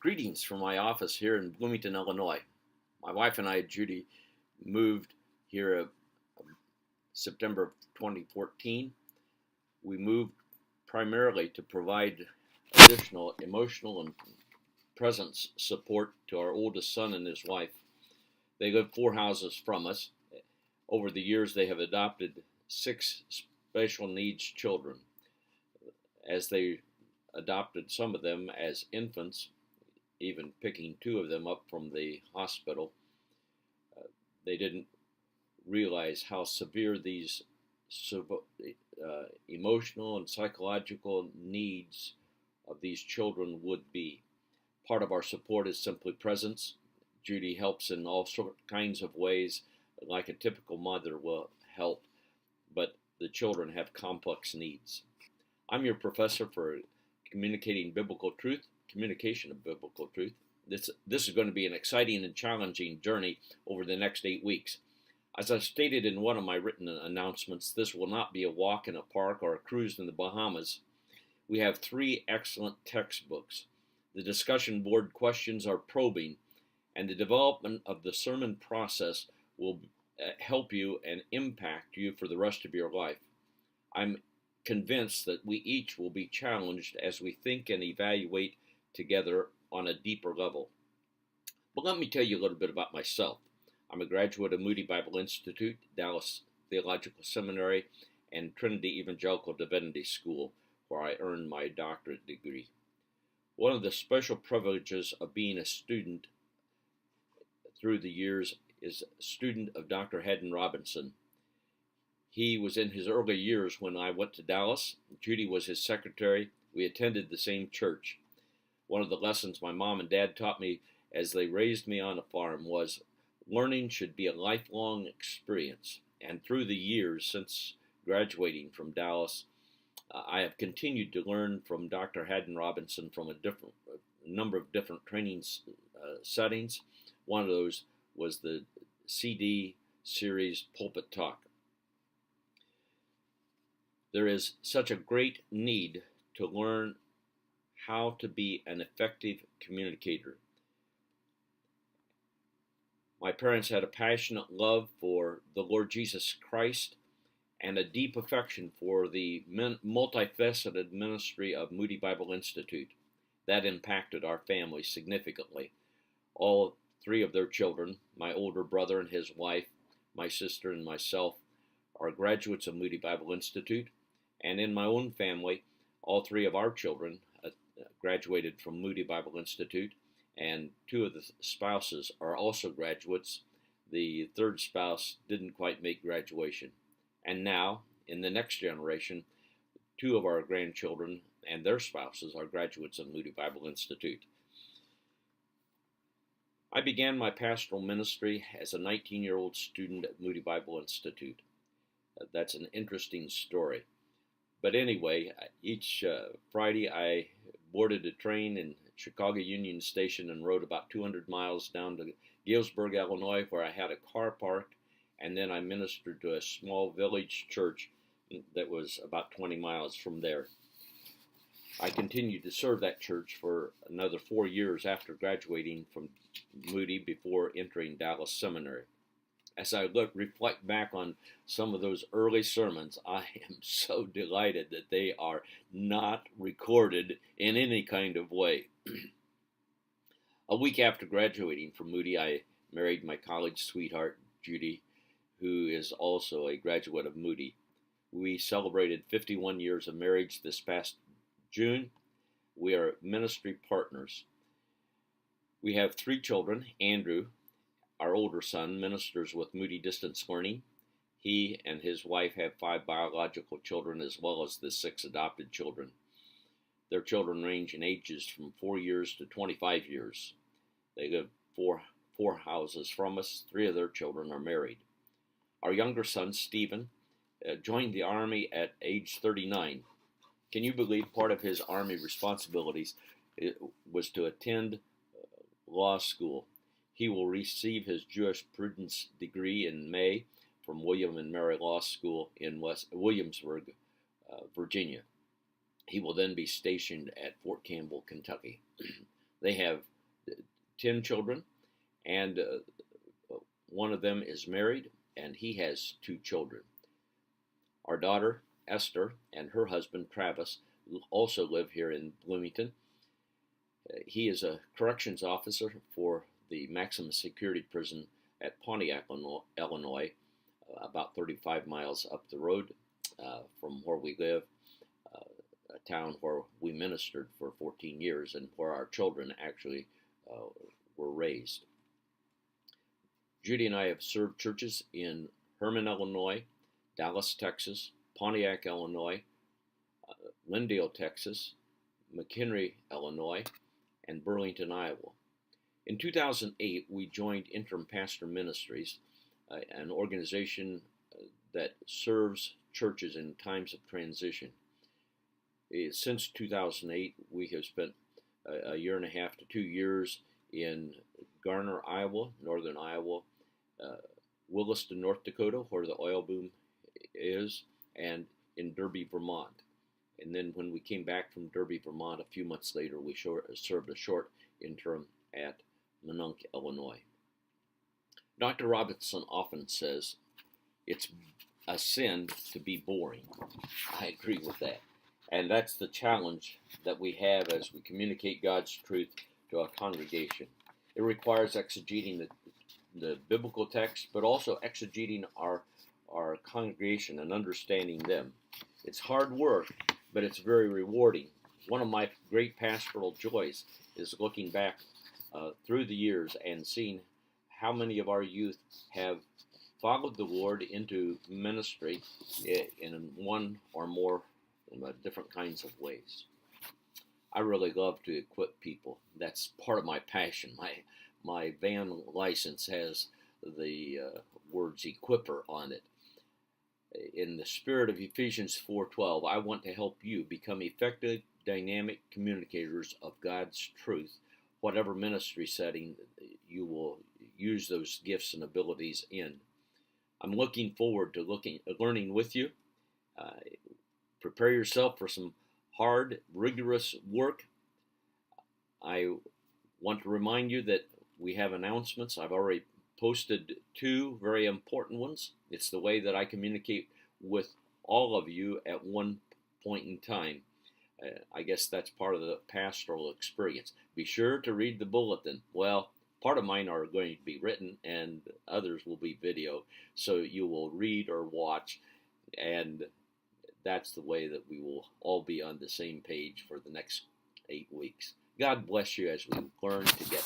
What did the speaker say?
Greetings from my office here in Bloomington, Illinois. My wife and I, Judy, moved here September of 2014. We moved primarily to provide additional emotional and presence support to our oldest son and his wife. They live 4 houses from us. Over the years, they have adopted 6 special needs children. As they adopted some of them as infants, even picking 2 of them up from the hospital, they didn't realize how severe these emotional and psychological needs of these children would be. Part of our support is simply presence. Judy helps in all kinds of ways, like a typical mother will help, but the children have complex needs. I'm your professor for communication of biblical truth. This is going to be an exciting and challenging journey over the next 8 weeks. As I stated in one of my written announcements, this will not be a walk in a park or a cruise in the Bahamas. We have 3 excellent textbooks. The discussion board questions are probing, and the development of the sermon process will help you and impact you for the rest of your life. I'm convinced that we each will be challenged as we think and evaluate together on a deeper level. But let me tell you a little bit about myself. I'm a graduate of Moody Bible Institute, Dallas Theological Seminary, and Trinity Evangelical Divinity School, where I earned my doctorate degree. One of the special privileges of being a student through the years is a student of Dr. Haddon Robinson. He was in his early years when I went to Dallas. Judy was his secretary. We attended the same church. One of the lessons my mom and dad taught me as they raised me on a farm was learning should be a lifelong experience. And through the years since graduating from Dallas, I have continued to learn from Dr. Haddon Robinson from a number of different training settings. One of those was the CD series Pulpit Talk. There is such a great need to learn how to be an effective communicator. My parents had a passionate love for the Lord Jesus Christ and a deep affection for the multifaceted ministry of Moody Bible Institute. That impacted our family significantly. All 3 of their children, my older brother and his wife, my sister and myself, are graduates of Moody Bible Institute. And in my own family, all 3 of our children graduated from Moody Bible Institute, and 2 of the spouses are also graduates. The 3rd spouse didn't quite make graduation. And now, in the next generation, 2 of our grandchildren and their spouses are graduates of Moody Bible Institute. I began my pastoral ministry as a 19-year-old student at Moody Bible Institute. That's an interesting story. But anyway, each Friday I boarded a train in Chicago Union Station and rode about 200 miles down to Galesburg, Illinois, where I had a car parked, and then I ministered to a small village church that was about 20 miles from there. I continued to serve that church for another 4 years after graduating from Moody before entering Dallas Seminary. As I reflect back on some of those early sermons, I am so delighted that they are not recorded in any kind of way. A week after graduating from Moody, I married my college sweetheart, Judy, who is also a graduate of Moody. We celebrated 51 years of marriage this past June. We are ministry partners. We have 3 children. Andrew, our older son, ministers with Moody Distance Learning. He and his wife have 5 biological children as well as the 6 adopted children. Their children range in ages from 4 years to 25 years. They live four houses from us. 3 of their children are married. Our younger son, Stephen, joined the Army at age 39. Can you believe part of his Army responsibilities was to attend law school? He will receive his jurisprudence degree in May from William and Mary Law School in Williamsburg, Virginia. He will then be stationed at Fort Campbell, Kentucky. They have 10 children, and one of them is married, and he has 2 children. Our daughter, Esther, and her husband, Travis, also live here in Bloomington. He is a corrections officer for the maximum security prison at Pontiac, Illinois, about 35 miles up the road from where we live, a town where we ministered for 14 years and where our children actually were raised. Judy and I have served churches in Herman, Illinois, Dallas, Texas, Pontiac, Illinois, Lindale, Texas, McHenry, Illinois, and Burlington, Iowa. In 2008, we joined Interim Pastor Ministries, an organization that serves churches in times of transition. Since 2008, we have spent a year and a half to 2 years in Garner, Iowa, northern Iowa, Williston, North Dakota, where the oil boom is, and in Derby, Vermont. And then when we came back from Derby, Vermont, a few months later, we served a short interim at Minonk, Illinois. Dr. Robinson often says it's a sin to be boring. I agree with that. And that's the challenge that we have as we communicate God's truth to a congregation. It requires exegeting the biblical text, but also exegeting our congregation and understanding them. It's hard work, but it's very rewarding. One of my great pastoral joys is looking back through the years and seeing how many of our youth have followed the Lord into ministry in one or more different kinds of ways. I really love to equip people. That's part of my passion. My van license has the words equipper on it. In the spirit of Ephesians 4:12, I want to help you become effective, dynamic communicators of God's truth, whatever ministry setting you will use those gifts and abilities in. I'm looking forward to learning with you. Prepare yourself for some hard, rigorous work. I want to remind you that we have announcements. I've already posted 2 very important ones. It's the way that I communicate with all of you at one point in time. I guess that's part of the pastoral experience. Be sure to read the bulletin. Well, part of mine are going to be written and others will be video, so you will read or watch, and that's the way that we will all be on the same page for the next 8 weeks. God bless you as we learn together.